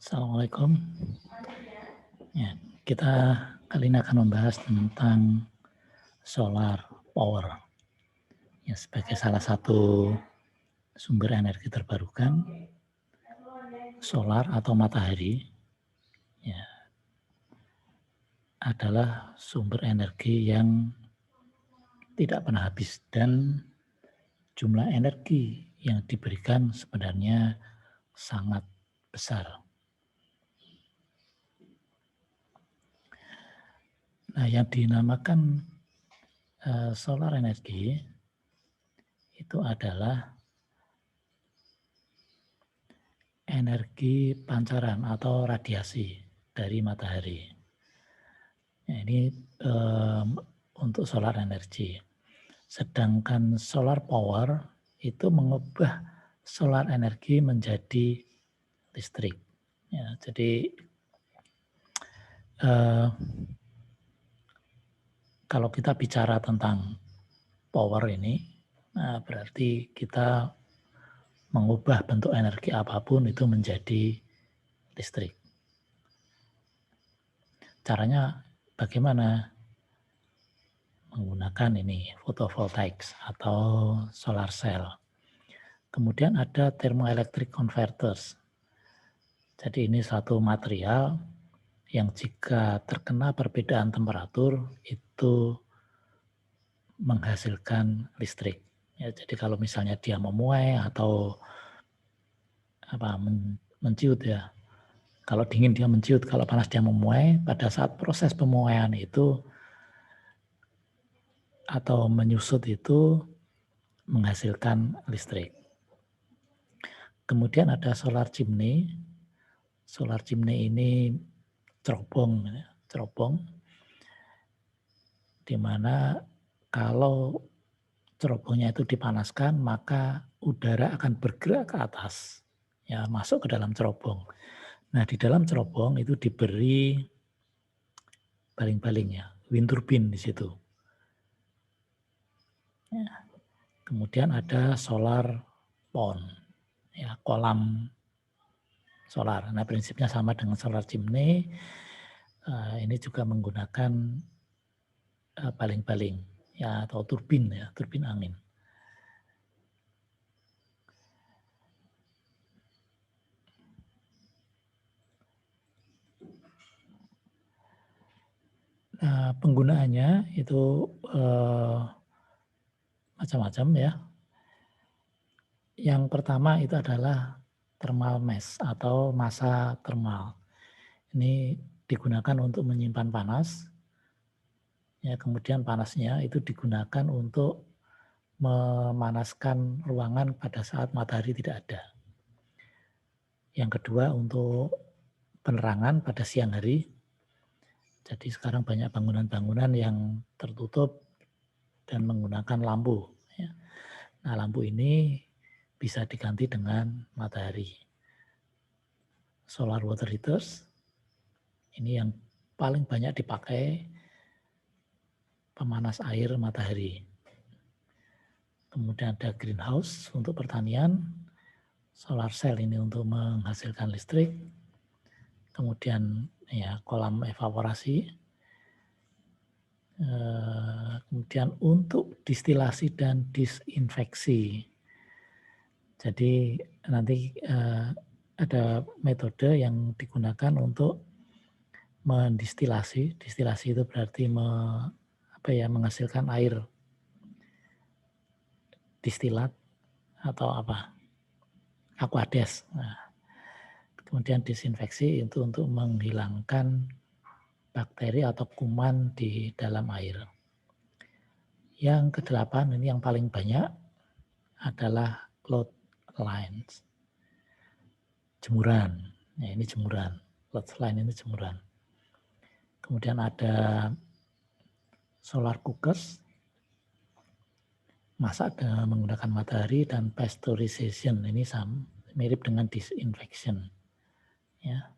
Assalamualaikum. Ya, kita kali ini akan membahas tentang solar power. Ya, sebagai salah satu sumber energi terbarukan, solar atau matahari ya, adalah sumber energi yang tidak pernah habis dan jumlah energi yang diberikan sebenarnya sangat besar. Nah, yang dinamakan solar energi itu adalah energi pancaran atau radiasi dari matahari. Ya, ini untuk solar energi. Sedangkan solar power itu mengubah solar energi menjadi listrik. Ya, jadi kalau kita bicara tentang power ini, nah berarti kita mengubah bentuk energi apapun itu menjadi listrik. Caranya bagaimana? Menggunakan ini photovoltaic atau solar cell. Kemudian ada thermoelectric converters. Jadi ini satu material yang jika terkena perbedaan temperatur itu menghasilkan listrik. Ya, jadi kalau misalnya dia memuai atau menciut ya. Kalau dingin dia menciut, kalau panas dia memuai. Pada saat proses pemuaian itu atau menyusut itu menghasilkan listrik. Kemudian ada solar chimney. Solar chimney ini cerobong, di mana kalau cerobongnya itu dipanaskan maka udara akan bergerak ke atas, ya masuk ke dalam cerobong. Nah di dalam cerobong itu diberi baling-baling ya, wind turbine di situ. Ya. Kemudian ada solar pond, ya kolam solar. Nah prinsipnya sama dengan solar chimney. Ini juga menggunakan baling-baling ya atau turbin ya, turbin angin. Nah, penggunaannya itu macam-macam ya. Yang pertama itu adalah thermal mass atau massa thermal. Ini digunakan untuk menyimpan panas. Ya, kemudian panasnya itu digunakan untuk memanaskan ruangan pada saat matahari tidak ada. Yang kedua untuk penerangan pada siang hari. Jadi sekarang banyak bangunan-bangunan yang tertutup dan menggunakan lampu. Ya. Nah lampu ini bisa diganti dengan matahari. Solar water heaters, ini yang paling banyak dipakai pemanas air matahari. Kemudian ada greenhouse untuk pertanian, solar cell ini untuk menghasilkan listrik, kemudian ya kolam evaporasi, kemudian untuk distilasi dan disinfeksi. Jadi nanti ada metode yang digunakan untuk mendistilasi. Distilasi itu berarti menghasilkan air distilat atau aquades. Nah, kemudian disinfeksi itu untuk menghilangkan bakteri atau kuman di dalam air. Yang kedelapan ini yang paling banyak adalah cloud lines. Jemuran. Ya, ini jemuran. Cloud line ini jemuran. Kemudian ada solar cookers, masak menggunakan matahari, dan pasteurization ini mirip dengan disinfection. Ya.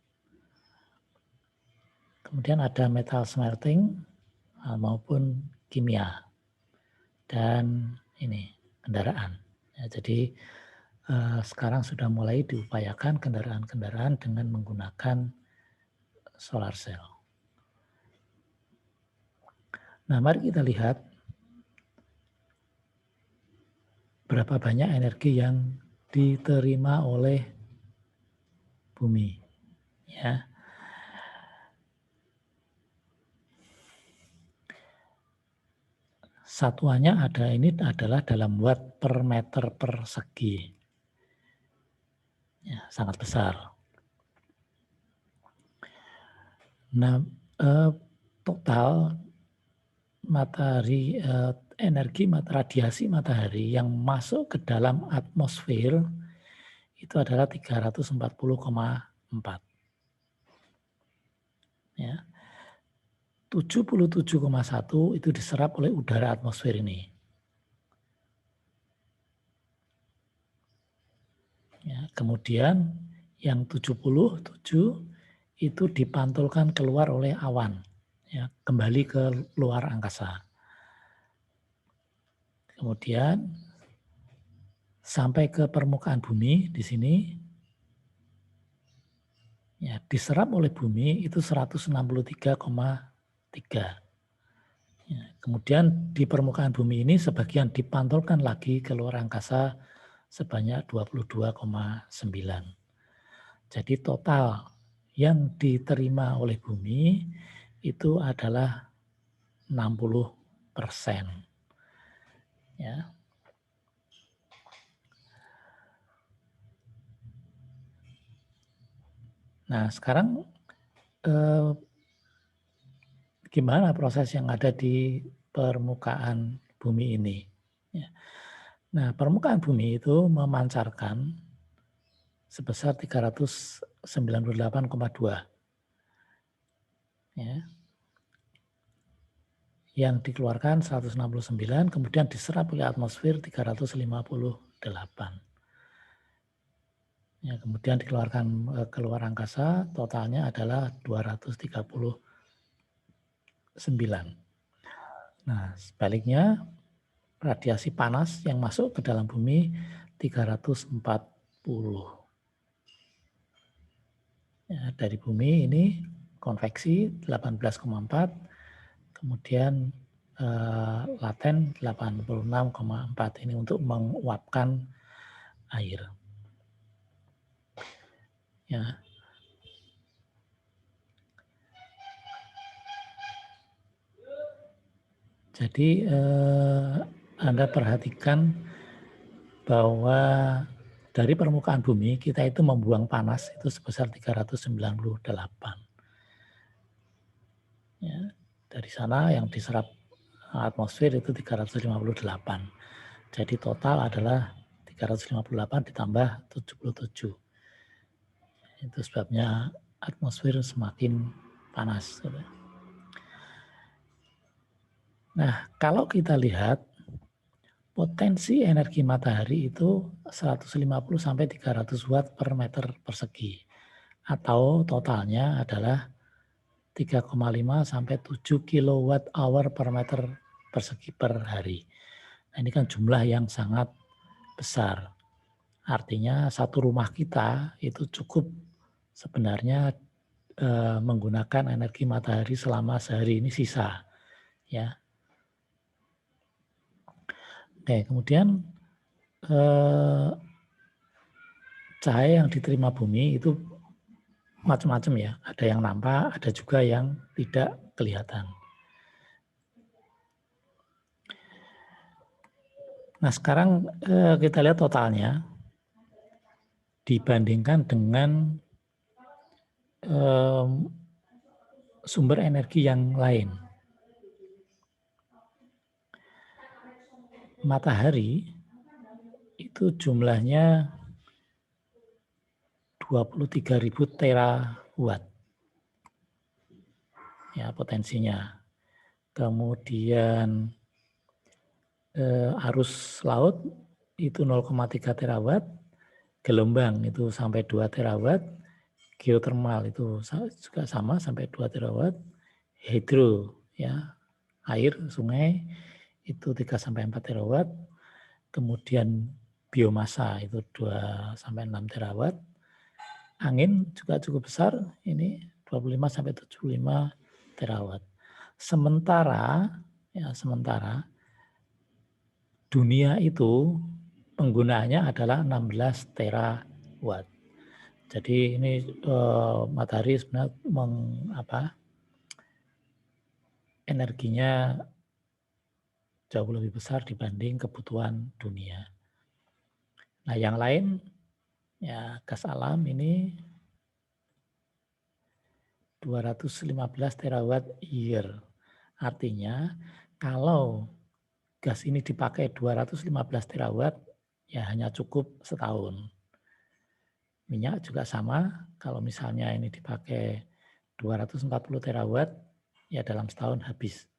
Kemudian ada metal smelting maupun kimia dan ini kendaraan. Ya, jadi sekarang sudah mulai diupayakan kendaraan-kendaraan dengan menggunakan solar cell. Nah, mari kita lihat berapa banyak energi yang diterima oleh bumi. Ya. Satuannya ini adalah dalam watt per meter persegi. Ya, sangat besar. Nah, total matahari, energi radiasi matahari yang masuk ke dalam atmosfer itu adalah 340,4. Ya. 77,1 itu diserap oleh udara atmosfer ini. Ya, kemudian yang 77 itu dipantulkan keluar oleh awan, ya, kembali ke luar angkasa. Kemudian sampai ke permukaan bumi di sini, ya, diserap oleh bumi itu 163,3. Ya, kemudian di permukaan bumi ini sebagian dipantulkan lagi ke luar angkasa sebanyak 22,9. Jadi total yang diterima oleh bumi itu adalah 60%. Ya. Nah, sekarang gimana proses yang ada di permukaan bumi ini? Ya. Nah, permukaan bumi itu memancarkan sebesar 398,2. Ya. Yang dikeluarkan 169, kemudian diserap oleh atmosfer 358. Ya, kemudian dikeluarkan keluar angkasa, totalnya adalah 239. Nah, sebaliknya radiasi panas yang masuk ke dalam bumi 340. Ya, dari bumi ini konveksi 18,4, kemudian laten 86,4, ini untuk menguapkan air. Ya. Jadi Anda perhatikan bahwa dari permukaan bumi kita itu membuang panas itu sebesar 398. Ya, dari sana yang diserap atmosfer itu 358. Jadi total adalah 358 ditambah 77. Itu sebabnya atmosfer semakin panas. Nah, kalau kita lihat potensi energi matahari itu 150 sampai 300 watt per meter persegi. Atau totalnya adalah 3,5 sampai 7 kilowatt hour per meter persegi per hari. Nah, ini kan jumlah yang sangat besar. Artinya satu rumah kita itu cukup sebenarnya menggunakan energi matahari selama sehari ini sisa. Ya. Oke, kemudian cahaya yang diterima bumi itu macam-macam ya. Ada yang nampak, ada juga yang tidak kelihatan. Nah, sekarang kita lihat totalnya dibandingkan dengan sumber energi yang lain. Matahari itu jumlahnya 23.000 terawatt. Ya, potensinya. Kemudian arus laut itu 0,3 terawatt, gelombang itu sampai 2 terawatt, geotermal itu juga sama sampai 2 terawatt, hidro ya, air sungai itu 3 sampai 4 terawatt, kemudian biomasa itu 2 sampai 6 terawatt. Angin juga cukup besar, ini 25 sampai 75 terawatt. Sementara dunia itu penggunaannya adalah 16 terawatt. Jadi ini matahari sebenarnya energinya jauh lebih besar dibanding kebutuhan dunia. Nah, yang lain ya gas alam ini 215 terawatt year. Artinya kalau gas ini dipakai 215 terawatt ya hanya cukup setahun. Minyak juga sama, kalau misalnya ini dipakai 240 terawatt ya dalam setahun habis.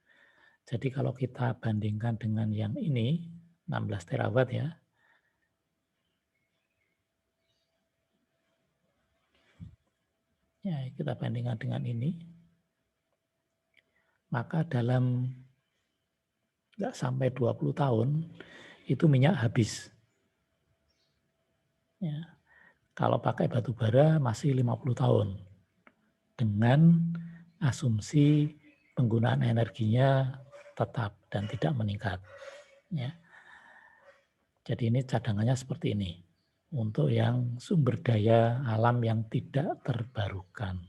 Jadi kalau kita bandingkan dengan yang ini 16 terawatt ya. Ya, kita bandingkan dengan ini. Maka dalam nggak sampai 20 tahun itu minyak habis. Ya. Kalau pakai batu bara masih 50 tahun. Dengan asumsi penggunaan energinya tetap dan tidak meningkat. Ya. Jadi ini cadangannya seperti ini. Untuk yang sumber daya alam yang tidak terbarukan.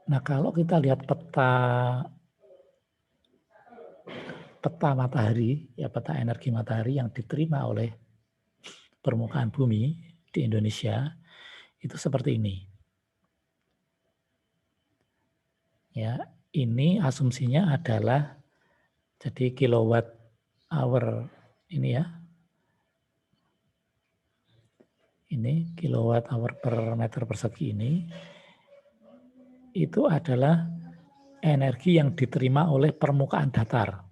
Nah, kalau kita lihat peta matahari, ya peta energi matahari yang diterima oleh permukaan bumi di Indonesia, itu seperti ini. Ya, ini asumsinya adalah jadi kilowatt hour ini ya. Ini kilowatt hour per meter persegi ini itu adalah energi yang diterima oleh permukaan datar.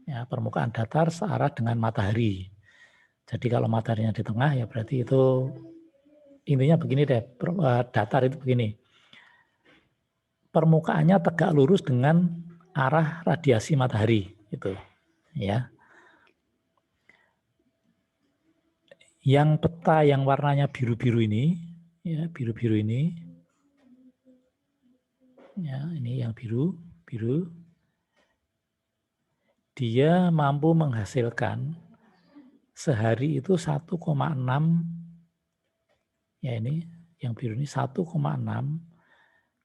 Ya, permukaan datar searah dengan matahari. Jadi kalau mataharinya di tengah ya berarti itu intinya begini deh, datar itu begini. Permukaannya tegak lurus dengan arah radiasi matahari itu, ya. Yang peta yang warnanya biru-biru ini, ya biru-biru ini, ya ini yang biru, dia mampu menghasilkan sehari itu 1,6, ya ini yang biru ini 1,6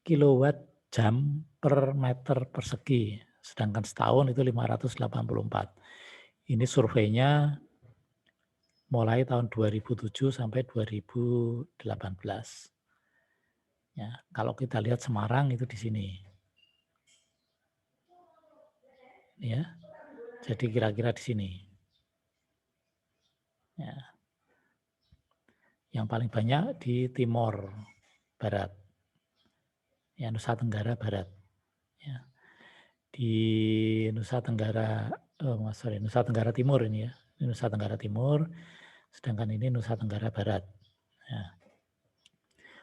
kilowatt jam per meter persegi, sedangkan setahun itu 584. Ini surveinya mulai tahun 2007 sampai 2018. Ya, kalau kita lihat Semarang itu di sini. Ya. Jadi kira-kira di sini. Ya. Yang paling banyak di Timor Barat. Ya, Nusa Tenggara Barat. Ya. Di Nusa Tenggara Nusa Tenggara Timur ini ya. Ini Nusa Tenggara Timur, sedangkan ini Nusa Tenggara Barat. Ya.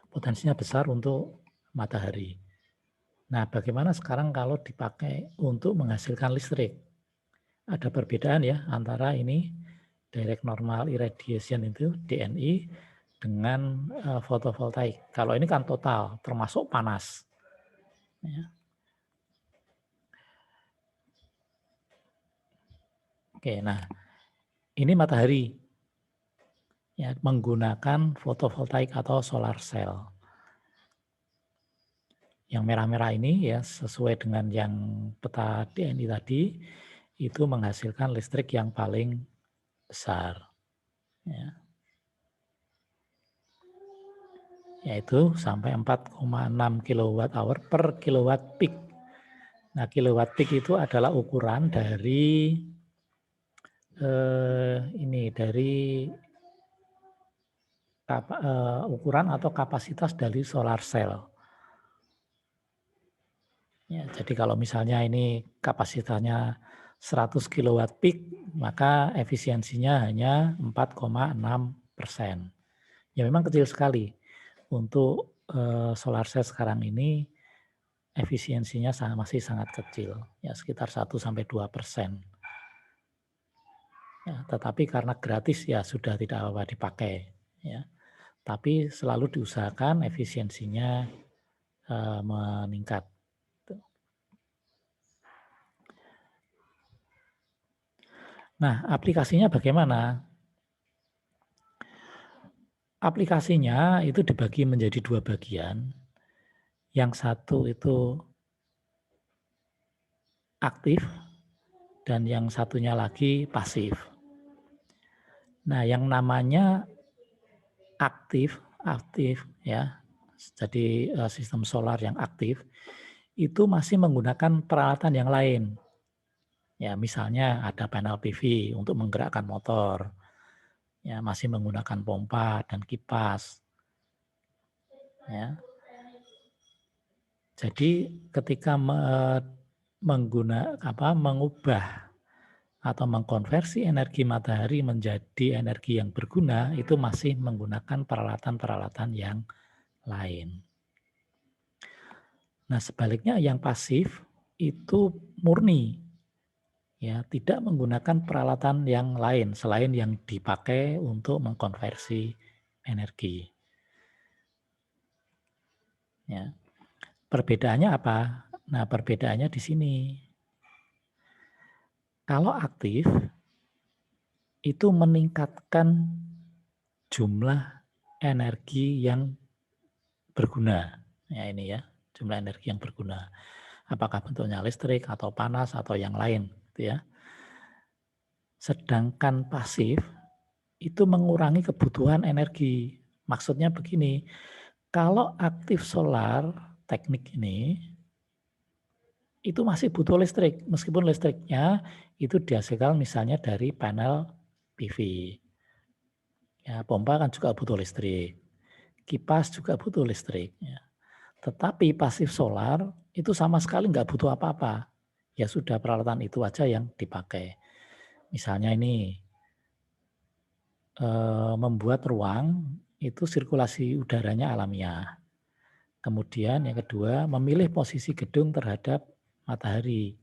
Potensinya besar untuk matahari. Nah, bagaimana sekarang kalau dipakai untuk menghasilkan listrik? Ada perbedaan ya antara ini direct normal irradiation itu DNI dengan fotovoltaik. Kalau ini kan total termasuk panas. Ya. Oke, nah ini matahari ya menggunakan fotovoltaik atau solar cell. Yang merah-merah ini ya sesuai dengan yang peta DNI tadi itu menghasilkan listrik yang paling besar. Ya. Yaitu sampai 4,6 kWh per kilowatt peak. Nah, kilowatt peak itu adalah ukuran dari ukuran atau kapasitas dari solar cell. Ya, jadi kalau misalnya ini kapasitasnya 100 kilowatt peak, maka efisiensinya hanya 4,6%. Ya memang kecil sekali untuk solar cell sekarang ini efisiensinya masih sangat kecil, ya sekitar 1-2%. Ya, tetapi karena gratis ya sudah tidak apa-apa dipakai. Ya. Tapi selalu diusahakan efisiensinya meningkat. Nah, aplikasinya bagaimana? Aplikasinya itu dibagi menjadi 2 bagian. Yang satu itu aktif dan yang satunya lagi pasif. Nah, yang namanya aktif ya. Jadi sistem solar yang aktif itu masih menggunakan peralatan yang lain. Ya, misalnya ada panel PV untuk menggerakkan motor. Ya, masih menggunakan pompa dan kipas. Ya. Jadi ketika mengubah atau mengkonversi energi matahari menjadi energi yang berguna, itu masih menggunakan peralatan-peralatan yang lain. Nah, sebaliknya yang pasif itu murni, ya tidak menggunakan peralatan yang lain selain yang dipakai untuk mengkonversi energi. Ya. Perbedaannya apa? Nah, perbedaannya di sini. Kalau aktif itu meningkatkan jumlah energi yang berguna. Ya ini ya, jumlah energi yang berguna. Apakah bentuknya listrik atau panas atau yang lain, gitu ya. Sedangkan pasif itu mengurangi kebutuhan energi. Maksudnya begini, kalau aktif solar teknik ini itu masih butuh listrik, meskipun listriknya itu dihasilkan misalnya dari panel PV. Ya, pompa kan juga butuh listrik. Kipas juga butuh listrik. Ya. Tetapi pasif solar itu sama sekali nggak butuh apa-apa. Ya sudah peralatan itu aja yang dipakai. Misalnya ini membuat ruang itu sirkulasi udaranya alamiah. Kemudian yang kedua memilih posisi gedung terhadap matahari.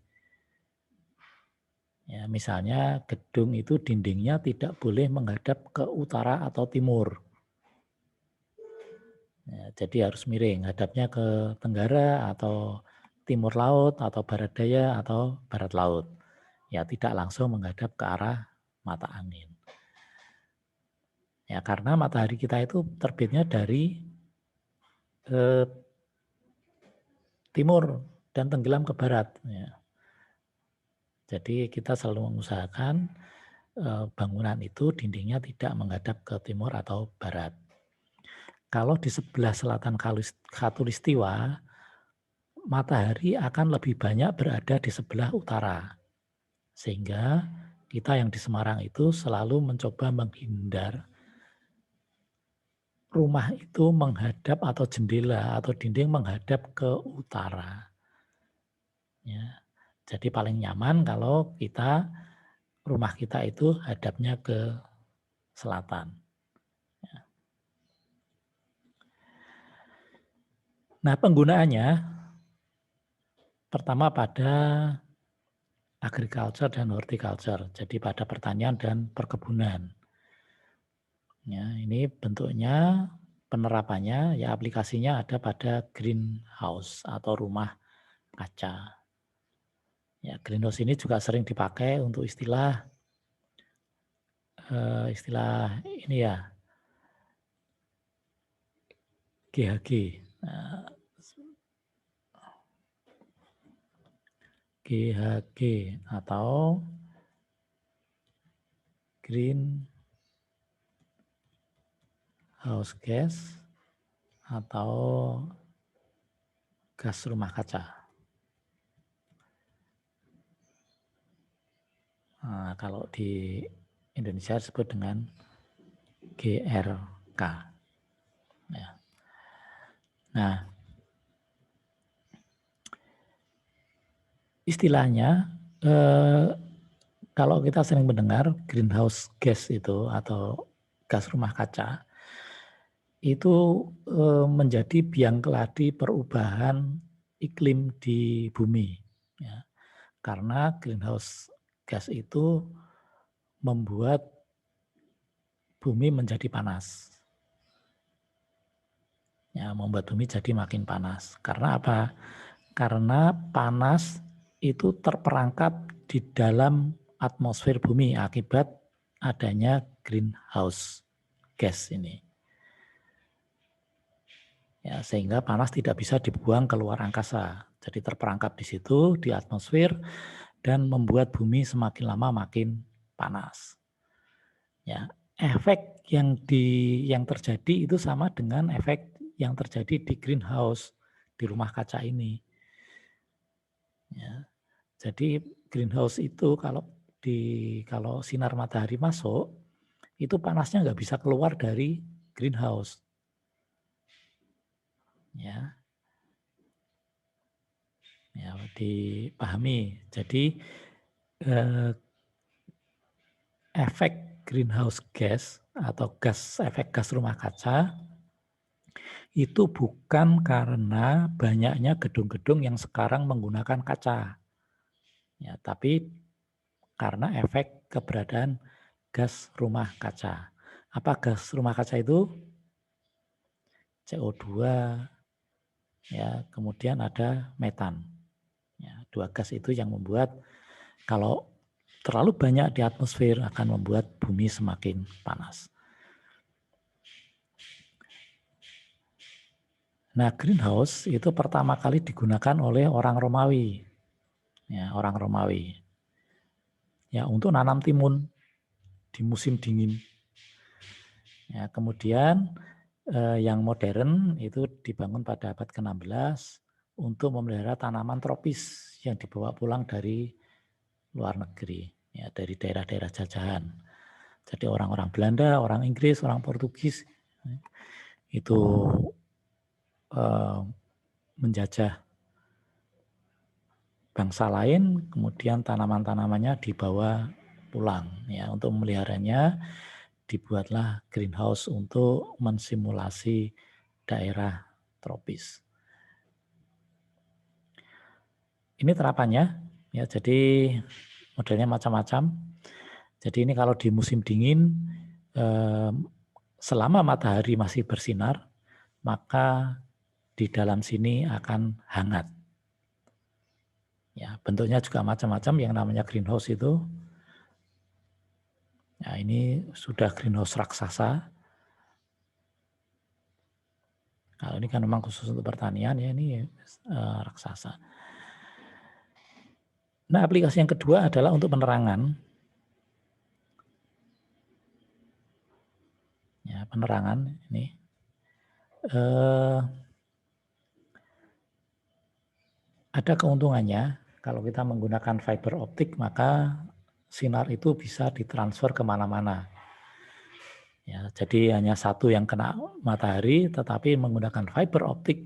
Ya, misalnya gedung itu dindingnya tidak boleh menghadap ke utara atau timur. Ya, jadi harus miring, hadapnya ke tenggara atau timur laut atau barat daya atau barat laut. Ya, tidak langsung menghadap ke arah mata angin. Ya, karena matahari kita itu terbitnya dari timur dan tenggelam ke barat. Ya. Jadi kita selalu mengusahakan bangunan itu dindingnya tidak menghadap ke timur atau barat. Kalau di sebelah selatan khatulistiwa, matahari akan lebih banyak berada di sebelah utara. Sehingga kita yang di Semarang itu selalu mencoba menghindar rumah itu menghadap atau jendela atau dinding menghadap ke utara. Ya. Jadi paling nyaman kalau rumah kita itu hadapnya ke selatan. Ya. Nah, penggunaannya pertama pada agriculture dan horticulture, jadi pada pertanian dan perkebunan. Ya, ini bentuknya penerapannya ya aplikasinya ada pada greenhouse atau rumah kaca. Ya, greenhouse ini juga sering dipakai untuk istilah ini ya GHG. Nah, GHG atau greenhouse gas atau gas rumah kaca. Nah, kalau di Indonesia disebut dengan GRK. Ya. Nah, istilahnya kalau kita sering mendengar greenhouse gas itu atau gas rumah kaca, itu menjadi biang keladi perubahan iklim di bumi. Ya. Karena greenhouse gas itu membuat bumi menjadi panas. Ya, membuat bumi jadi makin panas. Karena apa? Karena panas itu terperangkap di dalam atmosfer bumi akibat adanya greenhouse gas ini. Ya, sehingga panas tidak bisa dibuang keluar angkasa. Jadi terperangkap di situ, di atmosfer, dan membuat bumi semakin lama makin panas. Ya, efek yang terjadi itu sama dengan efek yang terjadi di greenhouse, di rumah kaca ini. Ya, jadi greenhouse itu kalau sinar matahari masuk, itu panasnya nggak bisa keluar dari greenhouse. Ya, ya dipahami. Jadi efek greenhouse gas atau efek gas rumah kaca itu bukan karena banyaknya gedung-gedung yang sekarang menggunakan kaca. Ya, tapi karena efek keberadaan gas rumah kaca. Apa gas rumah kaca itu? CO2, ya, kemudian ada metan. Ya, dua gas itu yang membuat kalau terlalu banyak di atmosfer akan membuat bumi semakin panas. Nah, greenhouse itu pertama kali digunakan oleh orang Romawi. Ya, orang Romawi. Ya, untuk nanam timun di musim dingin. Ya, kemudian yang modern itu dibangun pada abad ke-16 untuk memelihara tanaman tropis yang dibawa pulang dari luar negeri, ya, dari daerah-daerah jajahan. Jadi orang-orang Belanda, orang Inggris, orang Portugis itu menjajah bangsa lain, kemudian tanaman-tanamannya dibawa pulang. Ya, untuk memeliharanya dibuatlah greenhouse untuk mensimulasi daerah tropis. Ini terapannya, ya, jadi modelnya macam-macam. Jadi ini kalau di musim dingin, selama matahari masih bersinar, maka di dalam sini akan hangat. Ya, bentuknya juga macam-macam yang namanya greenhouse itu. Ya, ini sudah greenhouse raksasa. Kalau ini kan memang khusus untuk pertanian, ya, ini raksasa. Nah, aplikasi yang kedua adalah untuk penerangan. Ya, penerangan ini. Ada keuntungannya, kalau kita menggunakan fiber optik, maka sinar itu bisa ditransfer kemana-mana. Ya, jadi hanya satu yang kena matahari, tetapi menggunakan fiber optik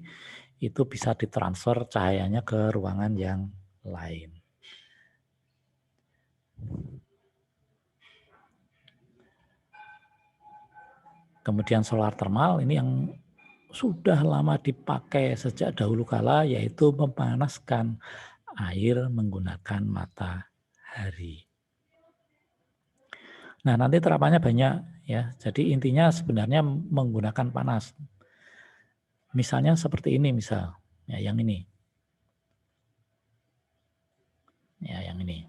itu bisa ditransfer cahayanya ke ruangan yang lain. Kemudian solar thermal ini yang sudah lama dipakai sejak dahulu kala, yaitu memanaskan air menggunakan matahari. Nah, nanti terapannya banyak, ya. Jadi intinya sebenarnya menggunakan panas. Misalnya seperti ini, ya, yang ini. Ya, yang ini.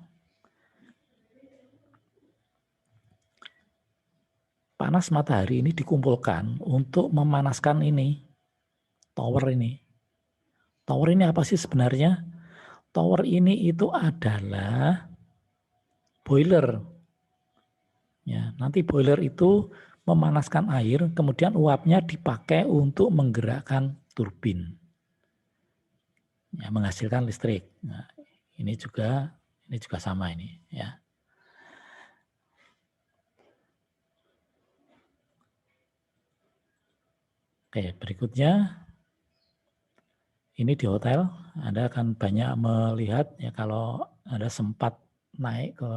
Panas matahari ini dikumpulkan untuk memanaskan ini, tower ini. Tower ini apa sih sebenarnya? Tower ini itu adalah boiler. Ya, nanti boiler itu memanaskan air, kemudian uapnya dipakai untuk menggerakkan turbin. Ya, menghasilkan listrik. Nah, ini juga sama ini, ya. Oke, berikutnya ini di hotel, Anda akan banyak melihat, ya, kalau Anda sempat naik ke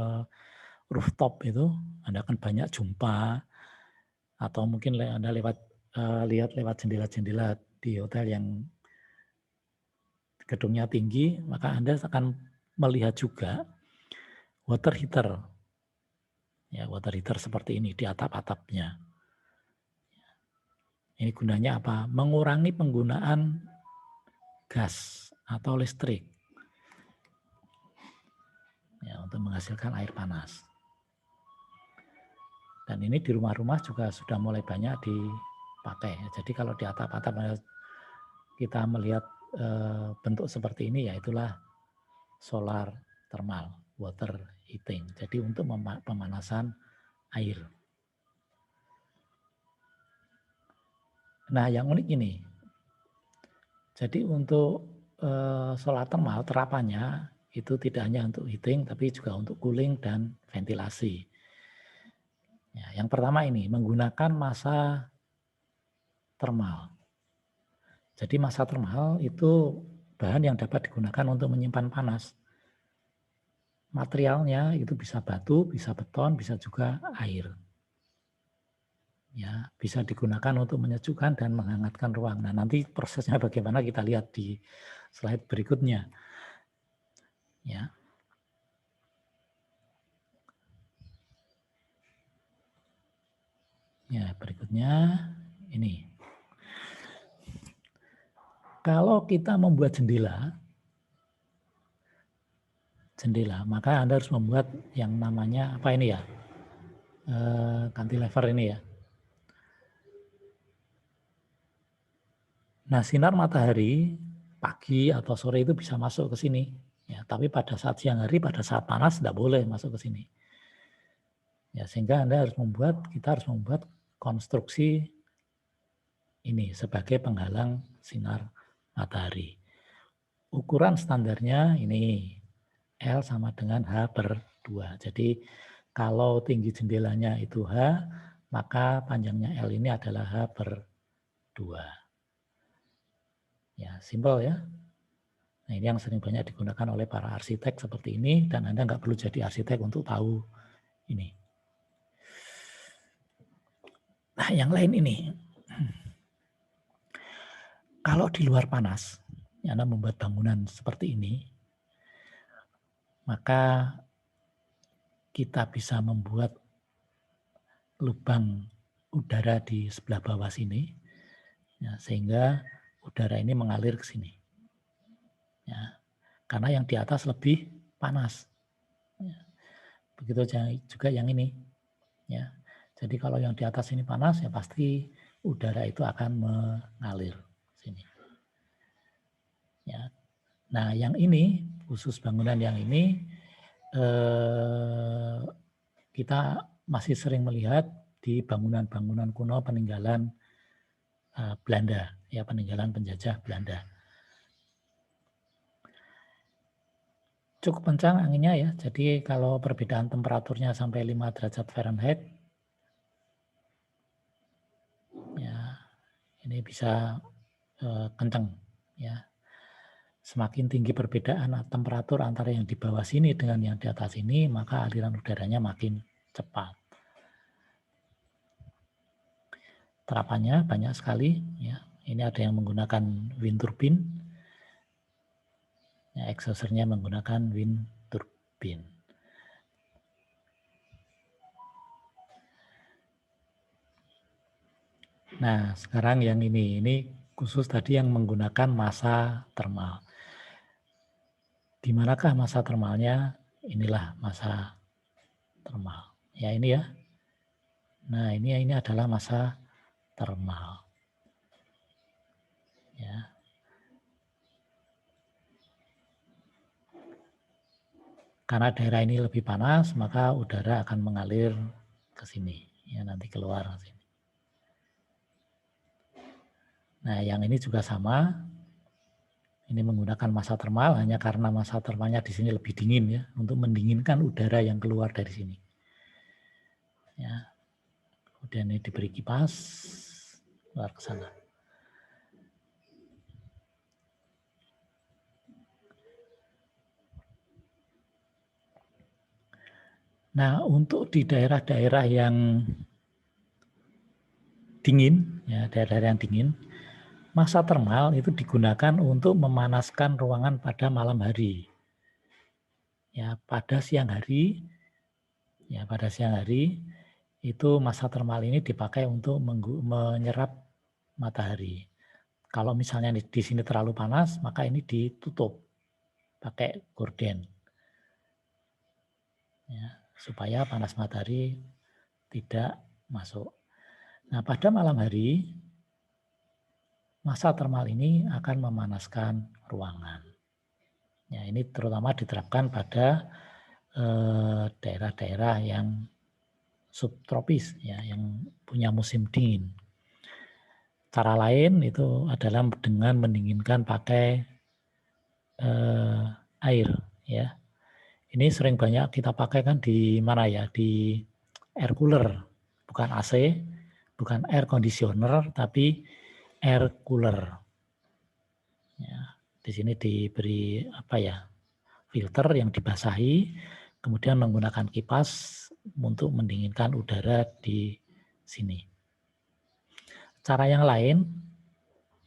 rooftop itu, Anda akan banyak jumpa, atau mungkin Anda lewat lihat lewat jendela-jendela di hotel yang gedungnya tinggi, maka Anda akan melihat juga water heater. Ya, water heater seperti ini di atap-atapnya. Ini gunanya apa? Mengurangi penggunaan gas atau listrik. Ya, untuk menghasilkan air panas. Dan ini di rumah-rumah juga sudah mulai banyak dipakai. Jadi kalau di atap-atap kita melihat bentuk seperti ini, ya itulah solar thermal water heating. Jadi untuk pemanasan air. Nah, yang unik ini. Jadi untuk solar thermal terapannya itu tidak hanya untuk heating tapi juga untuk cooling dan ventilasi. Ya, yang pertama ini menggunakan massa termal. Jadi massa termal itu bahan yang dapat digunakan untuk menyimpan panas. Materialnya itu bisa batu, bisa beton, bisa juga air. Ya, bisa digunakan untuk menyejukkan dan menghangatkan ruang. Nah, nanti prosesnya bagaimana kita lihat di slide berikutnya. Ya. Ya, berikutnya ini. Kalau kita membuat jendela, maka Anda harus membuat yang namanya apa ini ya? Cantilever ini ya. Nah, sinar matahari pagi atau sore itu bisa masuk ke sini. Ya, tapi pada saat siang hari, pada saat panas tidak boleh masuk ke sini. Ya, sehingga kita harus membuat konstruksi ini sebagai penghalang sinar matahari. Ukuran standarnya ini L sama dengan H/2. Jadi kalau tinggi jendelanya itu H, maka panjangnya L ini adalah H/2. Ya, simpel ya. Nah, ini yang sering banyak digunakan oleh para arsitek seperti ini, dan Anda nggak perlu jadi arsitek untuk tahu ini. Nah, yang lain ini. Kalau di luar panas, Anda membuat bangunan seperti ini, maka kita bisa membuat lubang udara di sebelah bawah sini, ya, sehingga udara ini mengalir ke sini. Ya, karena yang di atas lebih panas. Ya, begitu juga yang ini. Ya, jadi kalau yang di atas ini panas, ya pasti udara itu akan mengalir sini. Ya, nah yang ini khusus bangunan yang ini kita masih sering melihat di bangunan-bangunan kuno peninggalan Belanda, ya peninggalan penjajah Belanda. Cukup kencang anginnya ya, jadi kalau perbedaan temperaturnya sampai 5 derajat Fahrenheit, ya ini bisa kencang ya. Semakin tinggi perbedaan temperatur antara yang di bawah sini dengan yang di atas ini, maka aliran udaranya makin cepat. Terapannya banyak sekali ya. Ini ada yang menggunakan wind turbine. Ya, exhausternya menggunakan wind turbine. Nah, sekarang yang ini khusus tadi yang menggunakan massa termal. Di manakah massa termalnya? Inilah massa termal. Ya ini ya. Nah, ini adalah massa termal. Ya. Karena daerah ini lebih panas, maka udara akan mengalir ke sini. Ya, nanti keluar ke sini. Nah, yang ini juga sama. Ini menggunakan massa termal hanya karena massa termalnya di sini lebih dingin ya, untuk mendinginkan udara yang keluar dari sini. Ya. Kemudian ini diberi kipas keluar ke sana. Nah, untuk di daerah-daerah yang dingin, ya daerah-daerah yang dingin, massa termal itu digunakan untuk memanaskan ruangan pada malam hari. Ya, pada siang hari itu massa termal ini dipakai untuk menyerap matahari. Kalau misalnya di sini terlalu panas, maka ini ditutup pakai gorden. Ya, supaya panas matahari tidak masuk. Nah, pada malam hari, massa termal ini akan memanaskan ruangan. Ya, ini terutama diterapkan pada daerah-daerah yang subtropis, ya, yang punya musim dingin. Cara lain itu adalah dengan mendinginkan pakai air, ya. Ini sering banyak kita pakai kan di mana ya? Di air cooler, bukan AC, bukan air conditioner, tapi air cooler. Ya, di sini diberi apa ya? Filter yang dibasahi, kemudian menggunakan kipas untuk mendinginkan udara di sini. Cara yang lain,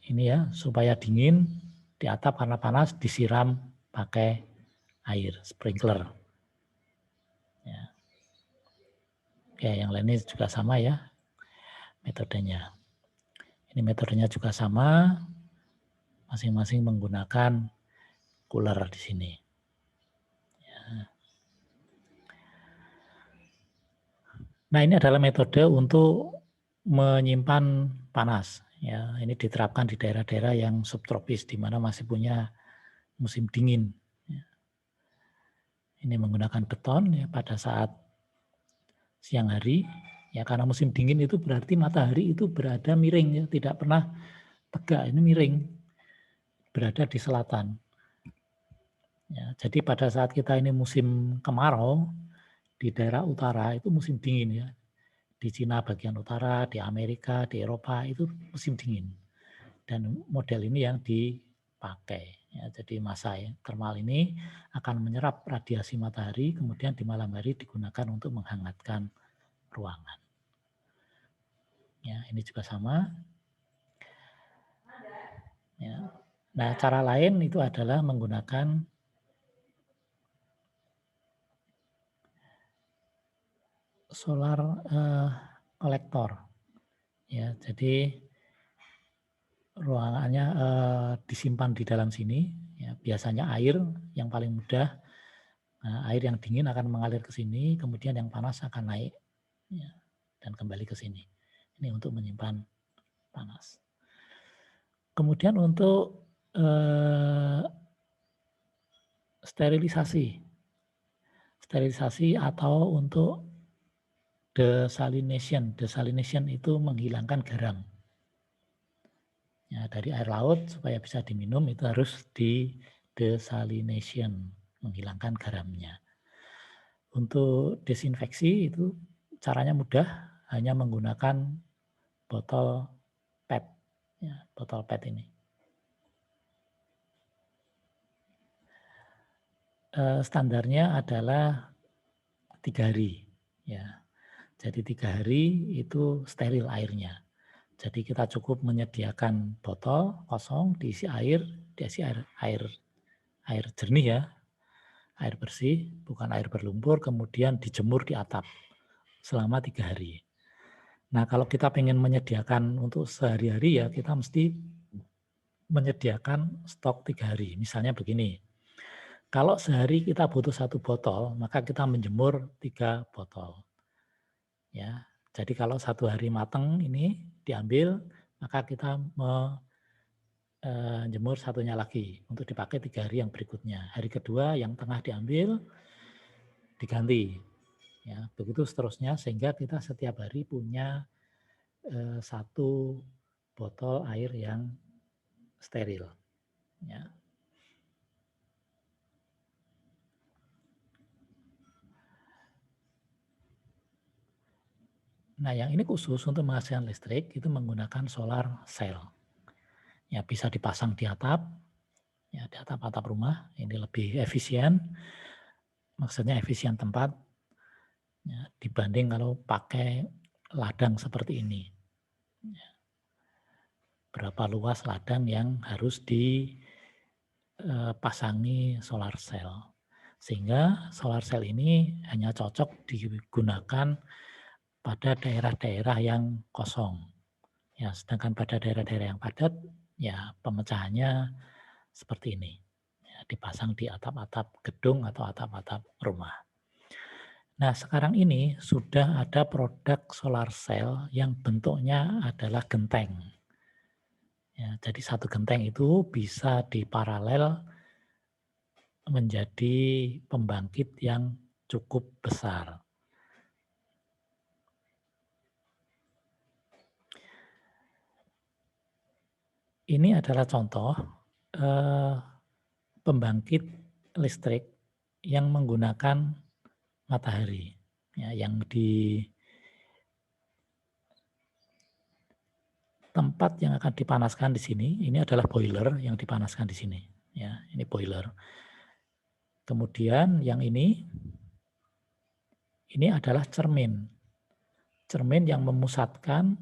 ini ya, supaya dingin di atap karena panas disiram pakai air, sprinkler. Ya. Oke, yang lainnya juga sama ya metodenya. Ini metodenya juga sama, masing-masing menggunakan cooler di sini. Ya. Nah, ini adalah metode untuk menyimpan panas. Ya, ini diterapkan di daerah-daerah yang subtropis di mana masih punya musim dingin. Ya. Ini menggunakan beton ya pada saat siang hari. Ya, karena musim dingin itu berarti matahari itu berada miring ya, tidak pernah tegak, ini miring. Berada di selatan. Ya, jadi pada saat kita ini musim kemarau di daerah utara itu musim dingin ya. Di Cina bagian utara, di Amerika, di Eropa itu musim dingin. Dan model ini yang dipakai. Ya, jadi massa termal ini akan menyerap radiasi matahari, kemudian di malam hari digunakan untuk menghangatkan ruangan. Ya, ini juga sama. Ya. Nah, cara lain itu adalah menggunakan solar kolektor. Ya, jadi ruangannya disimpan di dalam sini. Ya, biasanya air yang paling mudah. Nah, air yang dingin akan mengalir ke sini, kemudian yang panas akan naik ya, dan kembali ke sini. Ini untuk menyimpan panas. Kemudian untuk sterilisasi atau untuk desalination. Desalination itu menghilangkan garam. Ya, dari air laut supaya bisa diminum itu harus di desalination, menghilangkan garamnya. Untuk desinfeksi itu caranya mudah, hanya menggunakan botol PET, ya, botol PET ini. Standarnya adalah 3 hari, ya. Jadi 3 hari itu steril airnya. Jadi kita cukup menyediakan botol kosong diisi air jernih ya, air bersih, bukan air berlumpur, kemudian dijemur di atap selama 3 hari. Nah, kalau kita ingin menyediakan untuk sehari-hari ya kita mesti menyediakan stok 3 hari. Misalnya begini, kalau sehari kita butuh 1 botol, maka kita menjemur 3 botol. Ya, jadi kalau 1 hari matang ini diambil, maka kita jemur satunya lagi untuk dipakai 3 hari yang berikutnya. Hari kedua yang tengah diambil, diganti. Ya, begitu seterusnya sehingga kita setiap hari punya 1 botol air yang steril. Ya. Nah, yang ini khusus untuk menghasilkan listrik itu menggunakan solar cell. Ya, bisa dipasang di atap, ya di atap-atap rumah. Ini lebih efisien, maksudnya efisien tempat ya, dibanding kalau pakai ladang seperti ini. Berapa luas ladang yang harus dipasangi solar cell. Sehingga solar cell ini hanya cocok digunakan pada daerah-daerah yang kosong. Ya, sedangkan pada daerah-daerah yang padat, ya pemecahannya seperti ini. Ya, dipasang di atap-atap gedung atau atap-atap rumah. Nah, sekarang ini sudah ada produk solar cell yang bentuknya adalah genteng. Ya, jadi satu genteng itu bisa diparalel menjadi pembangkit yang cukup besar. Ini adalah contoh pembangkit listrik yang menggunakan matahari. Ya, yang di tempat yang akan dipanaskan di sini, ini adalah boiler yang dipanaskan di sini. Ya, ini boiler. Kemudian yang ini adalah cermin. Cermin yang memusatkan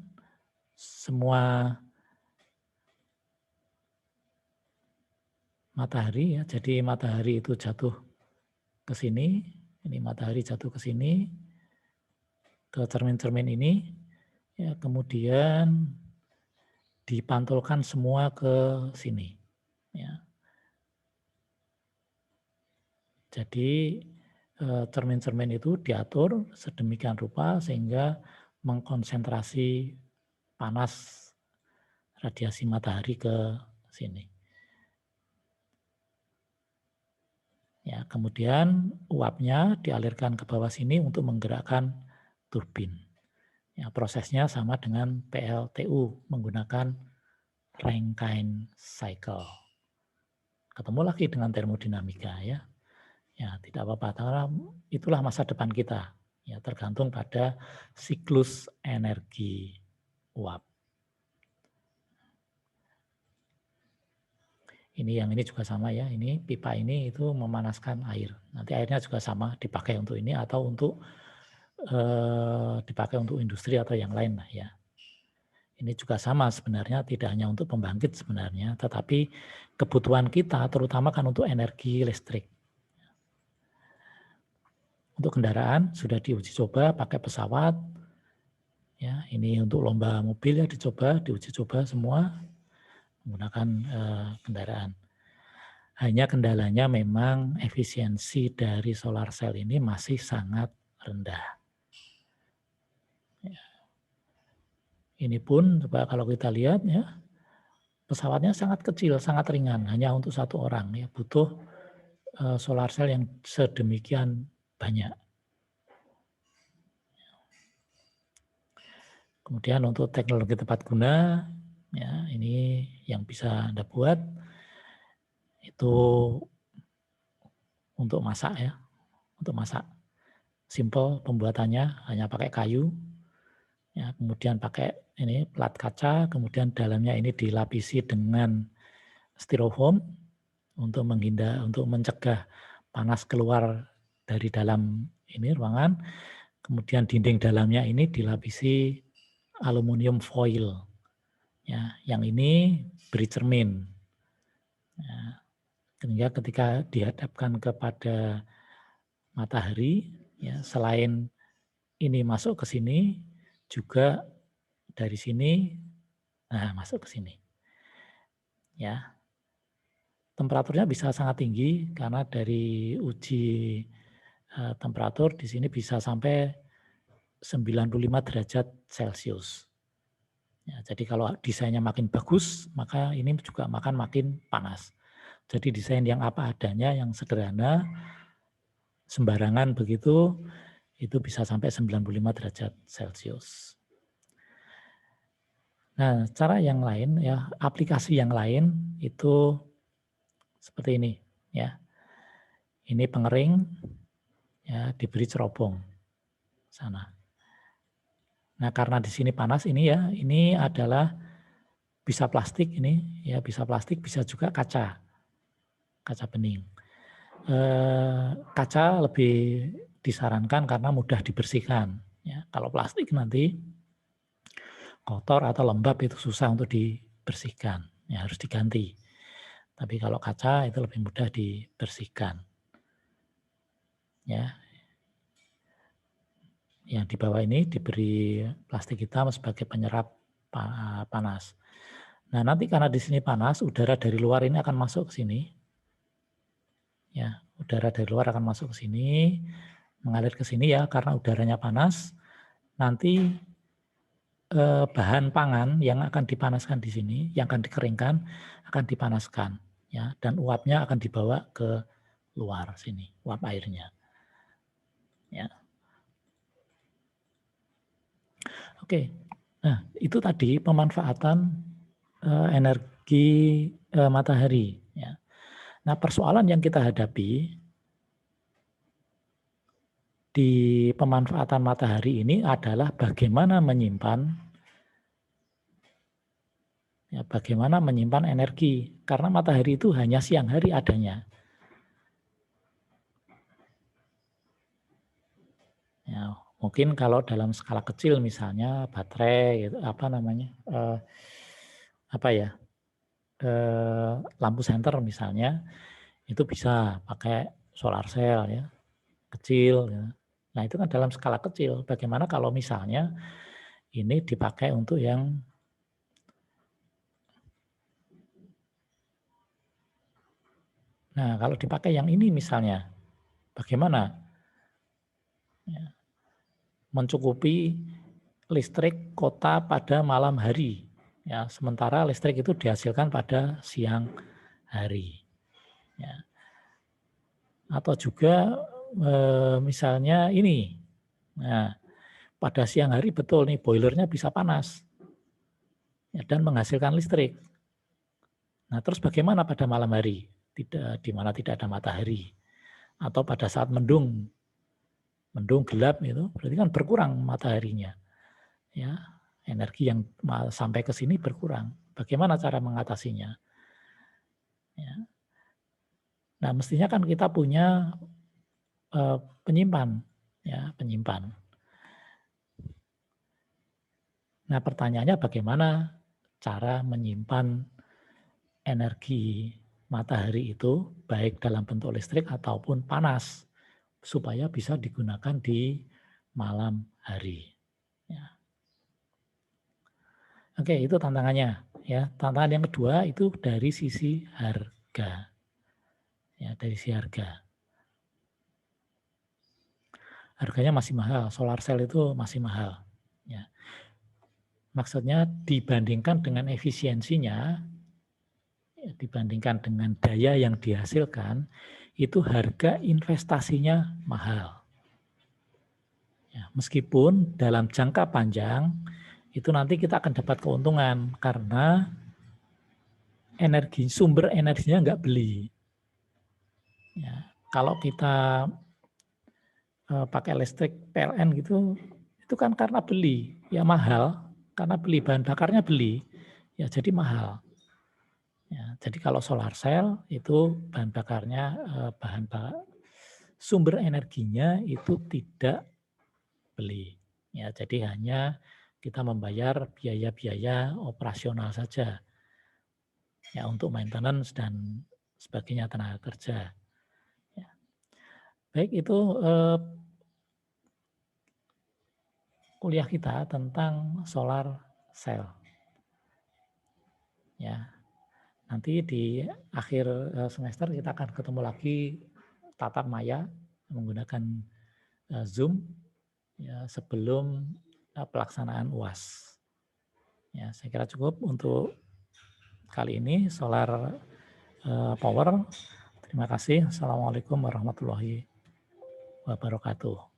semua matahari ya. Jadi matahari itu jatuh ke sini, ini matahari jatuh ke sini, ke cermin-cermin ini, ya, kemudian dipantulkan semua ke sini. Ya. Jadi cermin-cermin itu diatur sedemikian rupa sehingga mengkonsentrasi panas radiasi matahari ke sini. Ya, kemudian uapnya dialirkan ke bawah sini untuk menggerakkan turbin. Ya, prosesnya sama dengan PLTU menggunakan Rankine cycle. Ketemu lagi dengan termodinamika ya. Ya, tidak apa-apa, karena itulah masa depan kita. Ya, tergantung pada siklus energi uap. Ini yang ini juga sama ya, ini pipa ini itu memanaskan air. Nanti airnya juga sama dipakai untuk ini atau untuk dipakai untuk industri atau yang lain lah ya. Ini juga sama sebenarnya, tidak hanya untuk pembangkit sebenarnya, tetapi kebutuhan kita terutama kan untuk energi listrik. Untuk kendaraan sudah diuji coba pakai pesawat, ya ini untuk lomba mobil ya diuji coba semua menggunakan kendaraan. Hanya kendalanya memang efisiensi dari solar cell ini masih sangat rendah. Ya. Ini pun coba kalau kita lihat ya, pesawatnya sangat kecil, sangat ringan, hanya untuk satu orang ya, butuh solar cell yang sedemikian banyak. Kemudian untuk teknologi tepat guna, ya ini yang bisa Anda buat itu untuk masak ya, untuk masak. Simple pembuatannya, hanya pakai kayu, ya, kemudian pakai ini plat kaca, kemudian dalamnya ini dilapisi dengan styrofoam untuk mencegah panas keluar dari dalam ini ruangan. Kemudian dinding dalamnya ini dilapisi aluminium foil. Ya, yang ini beri cermin. Ya, sehingga ketika dihadapkan kepada matahari, ya, selain ini masuk ke sini, juga dari sini, nah masuk ke sini. Ya, temperaturnya bisa sangat tinggi karena dari uji temperatur di sini bisa sampai 95 derajat Celcius. Ya, jadi kalau desainnya makin bagus, maka ini juga makin panas. Jadi desain yang apa adanya, yang sederhana, sembarangan begitu, itu bisa sampai 95 derajat Celcius. Nah, cara yang lain ya, aplikasi yang lain itu seperti ini ya. Ini pengering ya, diberi cerobong sana. Nah, karena di sini panas ini ya, ini adalah bisa plastik ini ya, bisa plastik, bisa juga kaca. Kaca bening. Kaca lebih disarankan karena mudah dibersihkan ya. Kalau plastik nanti kotor atau lembab itu susah untuk dibersihkan, ya harus diganti. Tapi kalau kaca itu lebih mudah dibersihkan. Ya. Yang di bawah ini diberi plastik hitam sebagai penyerap panas. Nah, nanti karena di sini panas, udara dari luar ini akan masuk ke sini. Ya, udara dari luar akan masuk ke sini, mengalir ke sini ya, karena udaranya panas. Nanti bahan pangan yang akan dipanaskan di sini, yang akan dikeringkan, akan dipanaskan, ya, dan uapnya akan dibawa ke luar sini, uap airnya. Ya. Oke, nah itu tadi pemanfaatan energi matahari. Ya. Nah persoalan yang kita hadapi di pemanfaatan matahari ini adalah bagaimana menyimpan energi, karena matahari itu hanya siang hari adanya. Ya, mungkin kalau dalam skala kecil misalnya baterai, gitu, lampu senter misalnya, itu bisa pakai solar cell ya, kecil. Ya. Nah itu kan dalam skala kecil. Bagaimana kalau misalnya ini dipakai untuk yang kalau dipakai yang ini misalnya, bagaimana? Ya, mencukupi listrik kota pada malam hari. Ya, sementara listrik itu dihasilkan pada siang hari. Ya. Atau juga misalnya ini, nah pada siang hari betul nih boilernya bisa panas ya, dan menghasilkan listrik. Nah terus bagaimana pada malam hari, di mana tidak ada matahari, atau pada saat mendung gelap itu berarti kan berkurang mataharinya, ya energi yang sampai ke sini berkurang. Bagaimana cara mengatasinya? Ya. Nah mestinya kan kita punya penyimpan, ya penyimpan. Nah pertanyaannya bagaimana cara menyimpan energi matahari itu baik dalam bentuk listrik ataupun panas supaya bisa digunakan di malam hari. Ya. Oke, itu tantangannya. Ya, tantangan yang kedua itu dari sisi harga. Ya, dari sisi harga. Harganya masih mahal. Solar cell itu masih mahal. Ya. Maksudnya dibandingkan dengan efisiensinya, dibandingkan dengan daya yang dihasilkan, itu harga investasinya mahal. Ya, meskipun dalam jangka panjang itu nanti kita akan dapat keuntungan karena sumber energinya nggak beli. Ya, kalau kita pakai listrik PLN gitu, itu kan karena beli, ya mahal, karena beli bahan bakarnya beli, ya jadi mahal. Ya, jadi kalau solar cell itu bahan bakarnya sumber energinya itu tidak beli. Ya, jadi hanya kita membayar biaya-biaya operasional saja. Ya, untuk maintenance dan sebagainya tenaga kerja. Ya. Baik itu kuliah kita tentang solar cell. Ya. Nanti di akhir semester kita akan ketemu lagi tatap maya menggunakan Zoom ya, sebelum pelaksanaan UAS. Ya, saya kira cukup untuk kali ini solar power. Terima kasih. Assalamualaikum warahmatullahi wabarakatuh.